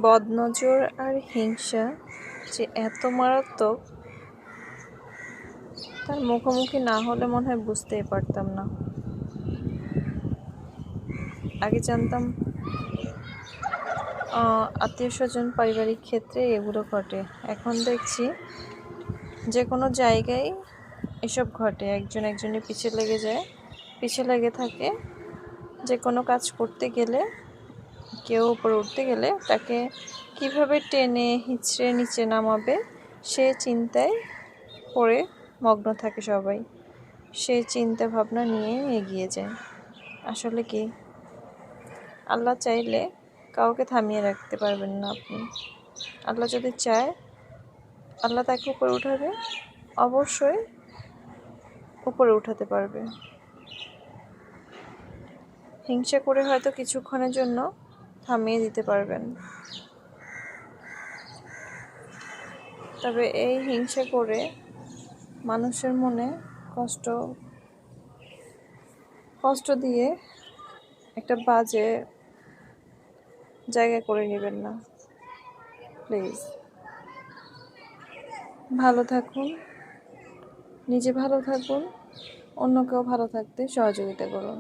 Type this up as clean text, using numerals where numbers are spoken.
বদনজর আর হিংসা যে এত মারাত্মক, তার মুখোমুখি না হলে মনে হয় বুঝতেই পারতাম না। আগে জানতাম আত্মীয় স্বজন পারিবারিক ক্ষেত্রে এগুলো ঘটে, এখন দেখছি যে কোনো জায়গায় এসব ঘটে। একজন একজনের পিছে লেগে যায়, পিছে লেগে থাকে। যে কোনো কাজ করতে গেলে, কেউ উপরে উঠতে গেলে তাকে কিভাবে টেনে হিঁচড়ে নিচে নামাবে সে চিন্তায় পড়ে মগ্ন থাকে সবাই। সেই চিন্তা ভাবনা নিয়ে এগিয়ে যায়। আসলে কি, আল্লাহ চাইলে কাউকে থামিয়ে রাখতে পারবেন না আপনি। আল্লাহ যদি চায়, আল্লাহ তাকে উপরে উঠাবে, অবশ্যই উপরে উঠাতে পারবে। হিংসা করে হয়তো কিছুক্ষণের জন্য থামিয়ে দিতে পারবেন, তবে এই হিংসা করে মানুষের মনে কষ্ট দিয়ে একটা বাজে জায়গা করে নেবেন না প্লিজ। ভালো থাকুন, নিজে ভালো থাকুন, অন্যকেও ভালো থাকতে সহযোগিতা করুন।